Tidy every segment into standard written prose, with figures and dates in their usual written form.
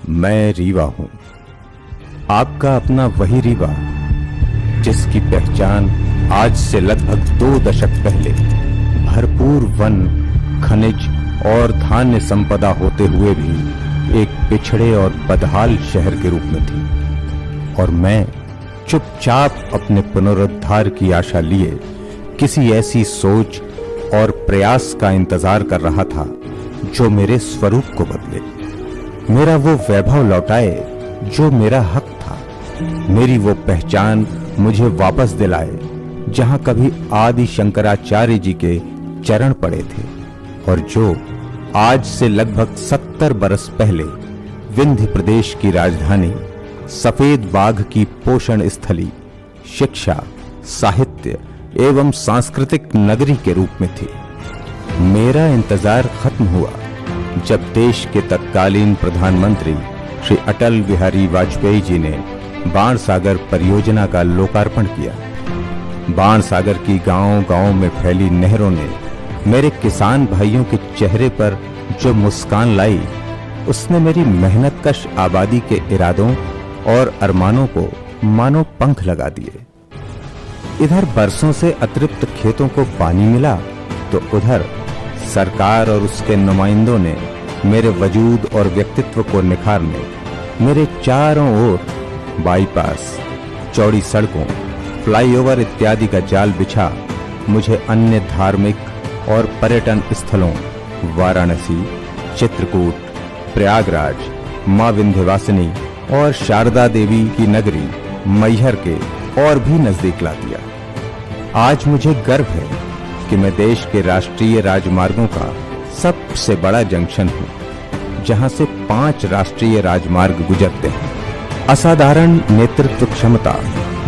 मैं रीवा हूं, आपका अपना वही रीवा जिसकी पहचान आज से लगभग 2 दशक पहले भरपूर वन, खनिज और धान्य संपदा होते हुए भी एक पिछड़े और बदहाल शहर के रूप में थी। और मैं चुपचाप अपने पुनरुद्धार की आशा लिए किसी ऐसी सोच और प्रयास का इंतजार कर रहा था जो मेरे स्वरूप को बदले, मेरा वो वैभव लौटाए जो मेरा हक था, मेरी वो पहचान मुझे वापस दिलाए जहां कभी आदि शंकराचार्य जी के चरण पड़े थे और जो आज से लगभग 70 बरस पहले विंध्य प्रदेश की राजधानी सफेद बाघ की पोषण स्थली, शिक्षा, साहित्य एवं सांस्कृतिक नगरी के रूप में थी। मेरा इंतजार खत्म हुआ जब देश के तत्कालीन प्रधानमंत्री श्री अटल बिहारी वाजपेयी जी ने बाणसागर परियोजना का लोकार्पण किया। बाणसागर की गांव-गांव में फैली नहरों ने मेरे किसान भाइयों के चेहरे पर जो मुस्कान लाई, उसने मेरी मेहनतकश आबादी के इरादों और अरमानों को मानो पंख लगा दिए। इधर बरसों से अतृप्त खेतों को पानी मिला तो उधर सरकार और उसके नुमाइंदों ने मेरे वजूद और व्यक्तित्व को निखारने मेरे चारों ओर बाईपास, चौड़ी सड़कों, फ्लाईओवर इत्यादि का जाल बिछा मुझे अन्य धार्मिक और पर्यटन स्थलों वाराणसी, चित्रकूट, प्रयागराज, मां विंध्यवासिनी और शारदा देवी की नगरी मैहर के और भी नजदीक ला दिया। आज मुझे गर्व है कि मैं देश के राष्ट्रीय राजमार्गों का सबसे बड़ा जंक्शन हूं, जहां से 5 राष्ट्रीय राजमार्ग गुजरते हैं। असाधारण नेतृत्व क्षमता,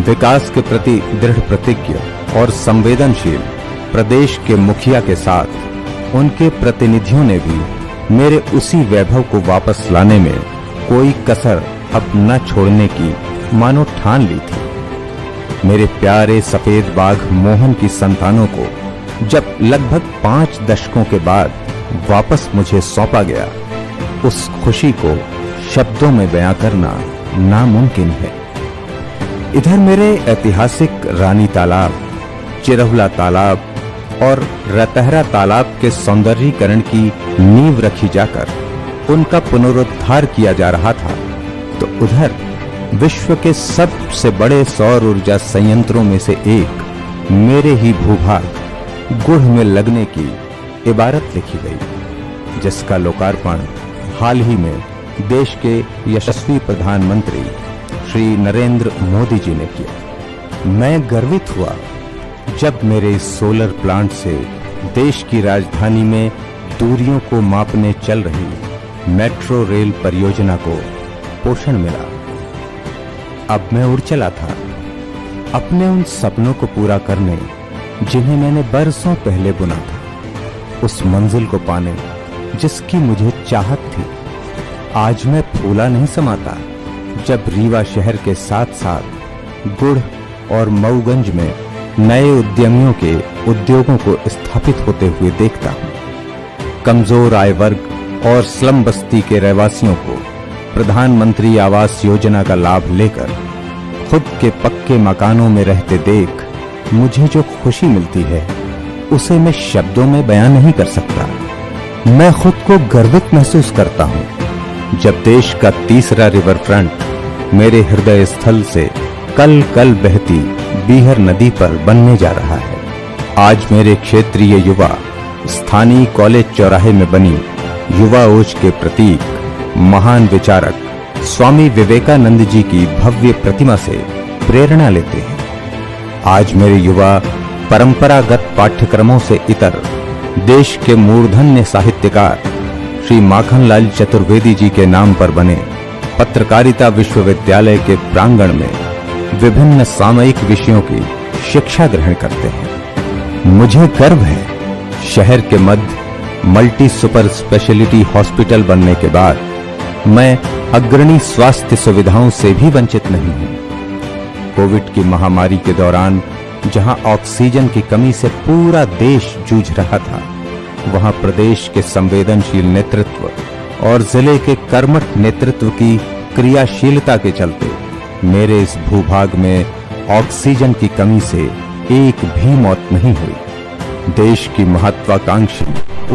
विकास के प्रति दृढ़ प्रतिज्ञ और संवेदनशील प्रदेश के मुखिया के साथ उनके प्रतिनिधियों ने भी मेरे उसी वैभव को वापस लाने में कोई कसर अब न छोड़ने की मानो ठान ली थी। मेरे प्यारे सफेद बाघ मोहन की संतानों को जब लगभग 5 दशकों के बाद वापस मुझे सौंपा गया, उस खुशी को शब्दों में बयां करना नामुमकिन है। इधर मेरे ऐतिहासिक रानी तालाब, चिरहुला तालाब और रतहरा तालाब के सौंदर्यीकरण की नींव रखी जाकर उनका पुनरुद्धार किया जा रहा था, तो उधर विश्व के सबसे बड़े सौर ऊर्जा संयंत्रों में से एक मेरे ही भूभाग गुढ़ में लगने की इबारत लिखी गई, जिसका लोकार्पण हाल ही में देश के यशस्वी प्रधानमंत्री श्री नरेंद्र मोदी जी ने किया। मैं गर्वित हुआ जब मेरे इस सोलर प्लांट से देश की राजधानी में दूरियों को मापने चल रही मेट्रो रेल परियोजना को पोषण मिला। अब मैं उड़ चला था अपने उन सपनों को पूरा करने जिन्हें मैंने बरसों पहले बुना था, उस मंजिल को पाने जिसकी मुझे चाहत थी। आज मैं फूला नहीं समाता जब रीवा शहर के साथ साथ गुढ़ और मऊगंज में नए उद्यमियों के उद्योगों को स्थापित होते हुए देखता हूँ। कमजोर आय वर्ग और स्लम बस्ती के रहवासियों को प्रधानमंत्री आवास योजना का लाभ लेकर खुद के पक्के मकानों में रहते देख मुझे जो खुशी मिलती है, उसे मैं शब्दों में बयां नहीं कर सकता। मैं खुद को गर्वित महसूस करता हूं जब देश का तीसरा रिवर फ्रंट मेरे हृदय स्थल से कल कल बहती बीहर नदी पर बनने जा रहा है। आज मेरे क्षेत्रीय युवा स्थानीय कॉलेज चौराहे में बनी युवा ओज के प्रतीक, महान विचारक स्वामी विवेकानंद जी की भव्य प्रतिमा से प्रेरणा लेते हैं। आज मेरे युवा परंपरागत पाठ्यक्रमों से इतर देश के मूर्धन्य साहित्यकार श्री माखनलाल चतुर्वेदी जी के नाम पर बने पत्रकारिता विश्वविद्यालय के प्रांगण में विभिन्न सामयिक विषयों की शिक्षा ग्रहण करते हैं। मुझे गर्व है शहर के मध्य मल्टी सुपर स्पेशलिटी हॉस्पिटल बनने के बाद मैं अग्रणी स्वास्थ्य सुविधाओं से भी वंचित नहीं हूं। कोविड की महामारी के दौरान जहां ऑक्सीजन की कमी से पूरा देश जूझ रहा था, वहां प्रदेश के संवेदनशील नेतृत्व और जिले के कर्मठ नेतृत्व की क्रियाशीलता के चलते मेरे इस भूभाग में ऑक्सीजन की कमी से एक भी मौत नहीं हुई। देश की महत्वाकांक्षी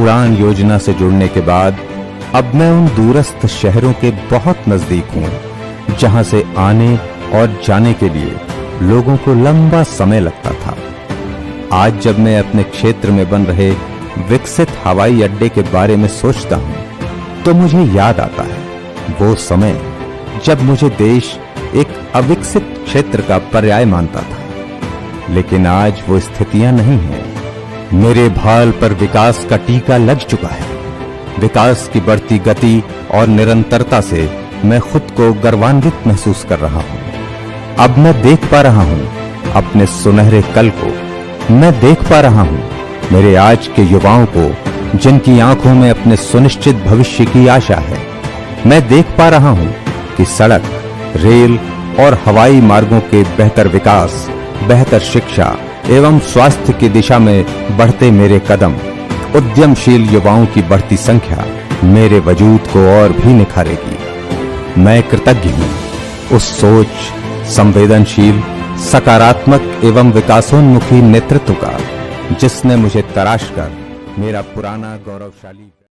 उड़ान योजना से जुड़ने के बाद अब मैं उन दूरस्थ शहरों के बहुत नजदीक हूं जहां से आने और जाने के लिए लोगों को लंबा समय लगता था। आज जब मैं अपने क्षेत्र में बन रहे विकसित हवाई अड्डे के बारे में सोचता हूं तो मुझे याद आता है वो समय जब मुझे देश एक अविकसित क्षेत्र का पर्याय मानता था। लेकिन आज वो स्थितियां नहीं हैं। मेरे भाल पर विकास का टीका लग चुका है। विकास की बढ़ती गति और निरंतरता से मैं खुद को गर्वान्वित महसूस कर रहा हूं। अब मैं देख पा रहा हूं अपने सुनहरे कल को। मैं देख पा रहा हूं मेरे आज के युवाओं को जिनकी आंखों में अपने सुनिश्चित भविष्य की आशा है। मैं देख पा रहा हूं कि सड़क, रेल और हवाई मार्गों के बेहतर विकास, बेहतर शिक्षा एवं स्वास्थ्य की दिशा में बढ़ते मेरे कदम, उद्यमशील युवाओं की बढ़ती संख्या मेरे वजूद को और भी निखारेगी। मैं कृतज्ञ हूं उस सोच, संवेदनशील, सकारात्मक एवं विकासोन्मुखी नेतृत्व का जिसने मुझे तराश कर मेरा पुराना गौरवशाली